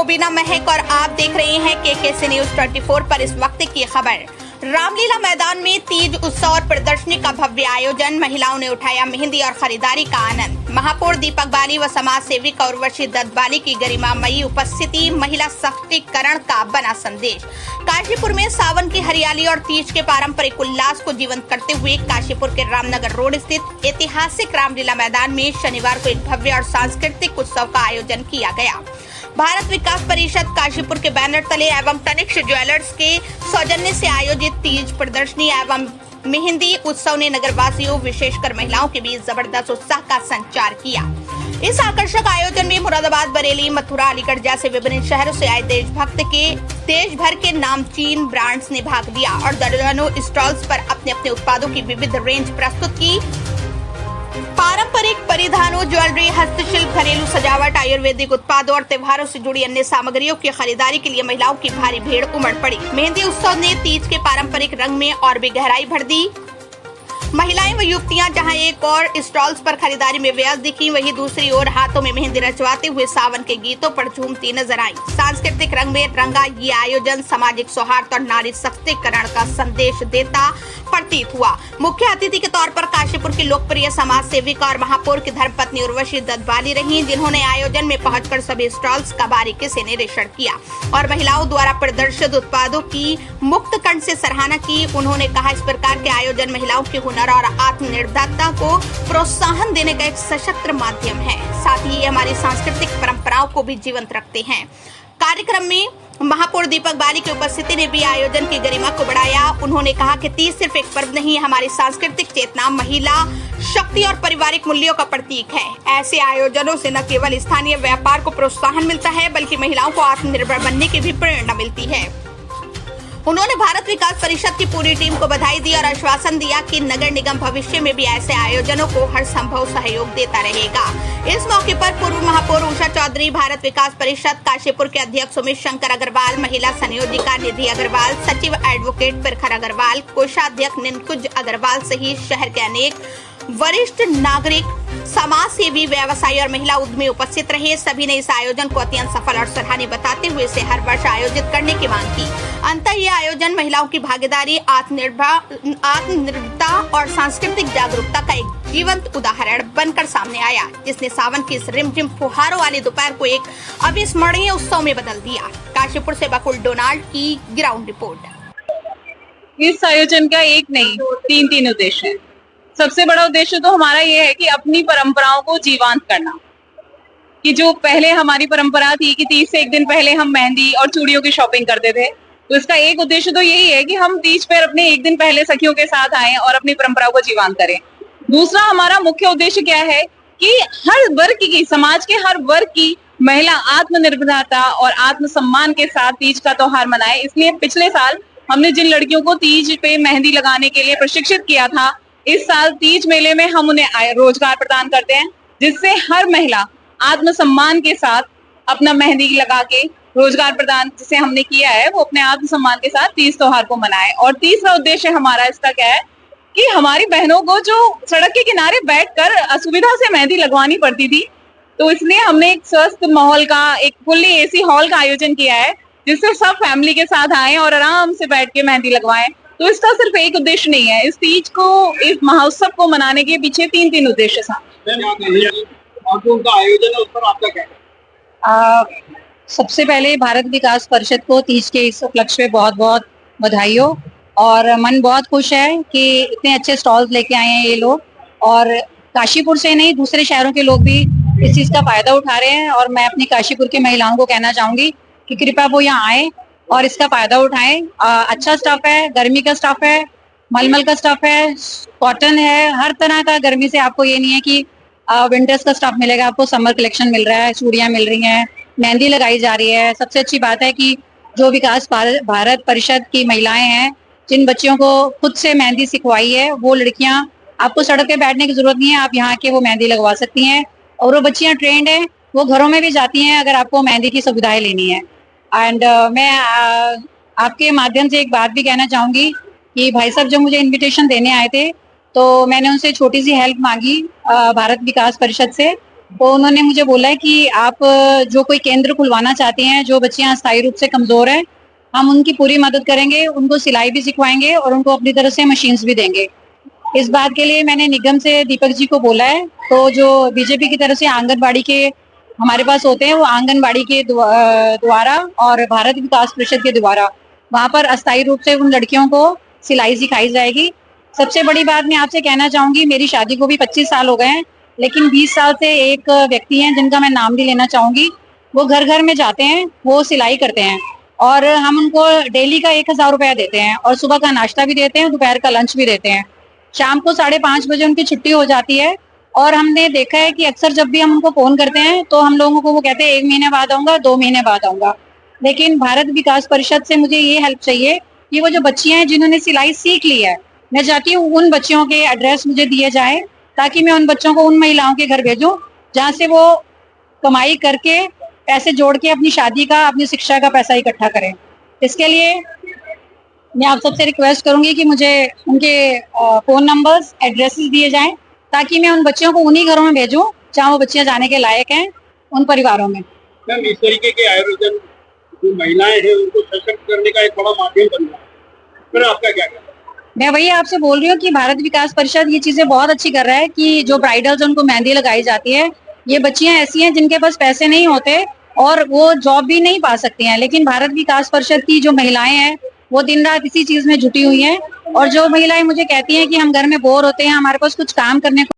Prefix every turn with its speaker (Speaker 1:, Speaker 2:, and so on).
Speaker 1: मोबिना महक और आप देख रहे हैं केकेसी न्यूज 24 पर इस वक्त की खबर। रामलीला मैदान में तीज उत्सव और प्रदर्शनी का भव्य आयोजन। महिलाओं ने उठाया मेहंदी और खरीदारी का आनंद। महापौर दीपक बाली व समाज सेविक उर्वशी दत्त बाली की गरिमामयी उपस्थिति, महिला सशक्तिकरण का बना संदेश। काशीपुर में सावन की हरियाली और तीज के पारंपरिक उल्लास को जीवंत करते हुए काशीपुर के रामनगर रोड स्थित ऐतिहासिक रामलीला मैदान में शनिवार को एक भव्य और सांस्कृतिक उत्सव का आयोजन किया गया। भारत विकास परिषद काशीपुर के बैनर तले एवं तनिष्क ज्वेलर्स के सौजन्य से आयोजित तीज प्रदर्शनी एवं मेहंदी उत्सव ने नगरवासियों विशेषकर महिलाओं के बीच जबरदस्त उत्साह का संचार किया। इस आकर्षक आयोजन में मुरादाबाद, बरेली, मथुरा, अलीगढ़ जैसे विभिन्न शहरों से आए देश भर के नामचीन ब्रांड्स ने भाग लिया और दर्जनों स्टॉल्स पर अपने अपने उत्पादों की विविध रेंज प्रस्तुत की। पारंपरिक परिधानों, ज्वेलरी, हस्तशिल्प, घरेलू सजावट, आयुर्वेदिक उत्पादों और त्योहारों से जुड़ी अन्य सामग्रियों की खरीदारी के लिए महिलाओं की भारी भीड़ उमड़ पड़ी। मेहंदी उत्सव ने तीज के पारंपरिक रंग में और भी गहराई भर दी। महिलाएं व युवतियां जहां एक और स्टॉल्स पर खरीदारी में व्यस्त दिखी, वहीं दूसरी ओर हाथों में मेहंदी रचवाते हुए सावन के गीतों पर झूमती नजर आईं। सांस्कृतिक रंग में रंगा ये आयोजन सामाजिक सौहार्द और नारी सशक्तिकरण का संदेश देता प्रतीत हुआ। मुख्य अतिथि के तौर पर काशीपुर की लोकप्रिय समाज सेविका और महापौर की धर्मपत्नी उर्वशी दत्त बाली रही, जिन्होंने आयोजन में पहुंचकर सभी स्टॉल्स का बारीकी से निरीक्षण किया और महिलाओं द्वारा प्रदर्शित उत्पादों की मुक्त कंठ से सराहना की। उन्होंने कहा, इस प्रकार के आयोजन महिलाओं के हुनर और आत्मनिर्भरता को प्रोत्साहन देने का एक सशक्त माध्यम है। साथ ही ये हमारी सांस्कृतिक परंपराओं को भी जीवंत रखते हैं। कार्यक्रम में महापौर दीपक बाली की उपस्थिति ने भी आयोजन की गरिमा को बढ़ाया। उन्होंने कहा कि तीज सिर्फ एक पर्व नहीं, हमारी सांस्कृतिक चेतना, महिला शक्ति और पारिवारिक मूल्यों का प्रतीक है। ऐसे आयोजनों से न केवल स्थानीय व्यापार को प्रोत्साहन मिलता है, बल्कि महिलाओं को आत्मनिर्भर बनने की भी प्रेरणा मिलती है। उन्होंने भारत विकास परिषद की पूरी टीम को बधाई दी और आश्वासन दिया कि नगर निगम भविष्य में भी ऐसे आयोजनों को हर संभव सहयोग देता रहेगा। इस मौके पर पूर्व महापौर उषा चौधरी, भारत विकास परिषद काशीपुर के अध्यक्ष सुमित शंकर अग्रवाल, महिला संयोजिका निधि अग्रवाल, सचिव एडवोकेट प्रखर अग्रवाल, कोषाध्यक्ष निकुंज अग्रवाल सहित शहर के अनेक वरिष्ठ नागरिक, समाज सेवी, व्यवसायी और महिला उद्यमी उपस्थित रहे। सभी ने इस आयोजन को अत्यंत सफल और सराहनीय बताते हुए इसे हर वर्ष आयोजित करने की मांग की। अंततः यह आयोजन महिलाओं की भागीदारी, आत्मनिर्भरता और सांस्कृतिक जागरूकता का एक जीवंत उदाहरण बनकर सामने आया, जिसने सावन की इस रिमझिम फुहारों वाली दोपहर को एक अविस्मरणीय उत्सव में बदल दिया। काशीपुर से बकुल डोनाल्ड की ग्राउंड रिपोर्ट।
Speaker 2: इस आयोजन का एक नहीं, तीन उद्देश्य है। सबसे बड़ा उद्देश्य तो हमारा ये है कि अपनी परंपराओं को जीवंत करना, कि जो पहले हमारी परंपरा थी कि तीज से एक दिन पहले हम मेहंदी और चूड़ियों की शॉपिंग करते थे, तो इसका एक उद्देश्य तो यही है कि हम तीज पर अपने एक दिन पहले सखियों के साथ आएं और अपनी परंपराओं को जीवंत करें। दूसरा हमारा मुख्य उद्देश्य क्या है कि हर वर्ग की, समाज के हर वर्ग की महिला आत्मनिर्भरता और आत्मसम्मान के साथ तीज का त्योहार मनाए। इसलिए पिछले साल हमने जिन लड़कियों को तीज पे मेहंदी लगाने के लिए प्रशिक्षित किया था, इस साल तीज मेले में हम उन्हें रोजगार प्रदान करते हैं, जिससे हर महिला आत्मसम्मान के साथ अपना मेहंदी लगा के रोजगार प्रदान जिसे हमने किया है, वो अपने आत्मसम्मान के साथ तीज त्योहार को मनाए। और तीसरा उद्देश्य हमारा इसका क्या है कि हमारी बहनों को जो सड़क के किनारे बैठकर असुविधा से मेहंदी लगवानी पड़ती थी, तो इसलिए हमने एक स्वस्थ माहौल का, एक फुल्ली एसी हॉल का आयोजन किया है, जिससे सब फैमिली के साथ आए और आराम से बैठ के मेहंदी लगवाएं। तो इसका सिर्फ एक उद्देश्य नहीं है, इस तीज को, इस महोत्सव को मनाने के पीछे तीन उद्देश्य
Speaker 3: हैं। सबसे पहले भारत विकास परिषद को तीज के इस उपलक्ष्य में बहुत बहुत बधाई हो और मन बहुत खुश है कि इतने अच्छे स्टॉल्स लेके आए हैं ये लोग, और काशीपुर से नहीं दूसरे शहरों के लोग भी इस चीज का फायदा उठा रहे हैं। और मैं अपनी काशीपुर की महिलाओं को कहना चाहूंगी कि कृपया वो यहाँ आए और इसका फायदा उठाएं। अच्छा स्टफ है, गर्मी का स्टफ है, मलमल का स्टफ है, कॉटन है, हर तरह का। गर्मी से आपको ये नहीं है कि विंटर्स का स्टफ मिलेगा, आपको समर कलेक्शन मिल रहा है, चूड़ियां मिल रही हैं, मेहंदी लगाई जा रही है। सबसे अच्छी बात है कि जो विकास भारत परिषद की महिलाएं हैं, जिन बच्चियों को खुद से मेहंदी सिखवाई है, वो लड़कियां, आपको सड़क पे बैठने की जरूरत नहीं है, आप यहाँ के वो मेहंदी लगवा सकती हैं। और वो बच्चियां ट्रेंड है, वो घरों में भी जाती हैं अगर आपको मेहंदी की सुविधाएं लेनी है। एंड मैं आपके माध्यम से एक बात भी कहना चाहूंगी कि भाई साहब जब मुझे इनविटेशन देने आए थे, तो मैंने उनसे छोटी सी हेल्प मांगी भारत विकास परिषद से तो उन्होंने मुझे बोला है कि आप जो कोई केंद्र खुलवाना चाहती हैं, जो बच्चियां स्थायी रूप से कमजोर हैं, हम उनकी पूरी मदद करेंगे, उनको सिलाई भी सिखवाएंगे और उनको अपनी तरफ से मशीन्स भी देंगे। इस बात के लिए मैंने निगम से दीपक जी को बोला है। तो जो बीजेपी की तरफ से आंगनबाड़ी के हमारे पास होते हैं, वो आंगनबाड़ी के द्वारा और भारत विकास परिषद के द्वारा वहां पर अस्थायी रूप से उन लड़कियों को सिलाई सिखाई जाएगी। सबसे बड़ी बात मैं आपसे कहना चाहूंगी, मेरी शादी को भी 25 साल हो गए हैं, लेकिन 20 साल से एक व्यक्ति हैं जिनका मैं नाम भी लेना चाहूंगी। वो घर घर में जाते हैं, वो सिलाई करते हैं और हम उनको डेली का 1000 रुपया देते हैं और सुबह का नाश्ता भी देते हैं, दोपहर का लंच भी देते हैं। शाम को 5:30 बजे उनकी छुट्टी हो जाती है और हमने देखा है कि अक्सर जब भी हम उनको फोन करते हैं तो हम लोगों को वो कहते हैं 1 महीने बाद आऊंगा, 2 महीने बाद आऊंगा। लेकिन भारत विकास परिषद से मुझे ये हेल्प चाहिए कि वो जो बच्चियां हैं जिन्होंने सिलाई सीख ली है, मैं चाहती हूँ उन बच्चियों के एड्रेस मुझे दिए जाए ताकि मैं उन बच्चों को उन महिलाओं के घर भेजूं जहाँ से वो कमाई करके पैसे जोड़ के अपनी शादी का, अपनी शिक्षा का पैसा इकट्ठा करें। इसके लिए मैं आप सबसे रिक्वेस्ट करूंगी कि मुझे उनके फोन नंबर्स, एड्रेसेस दिए जाएं ताकि मैं उन बच्चियों को उन्हीं घरों में भेजूं जहाँ वो बच्चियां जाने के लायक हैं, उन परिवारों में।
Speaker 4: मैम, इस तरीके के आयोजन जो महिलाएं हैं उनको सशक्त करने का एक बड़ा माध्यम बन रहा है, फिर आपका क्या कहना है?
Speaker 3: मैं वही आपसे बोल रही हूँ कि भारत विकास परिषद ये चीजें बहुत अच्छी कर रहा है कि जो ब्राइडल्स उनको मेहंदी लगाई जाती है, ये बच्चियां ऐसी हैं जिनके पास पैसे नहीं होते और वो जॉब भी नहीं पा सकती हैं, लेकिन भारत विकास परिषद की जो महिलाएं हैं वो दिन रात इसी चीज में जुटी हुई हैं। और जो महिलाएं मुझे कहती हैं कि हम घर में बोर होते हैं, हमारे पास कुछ काम करने को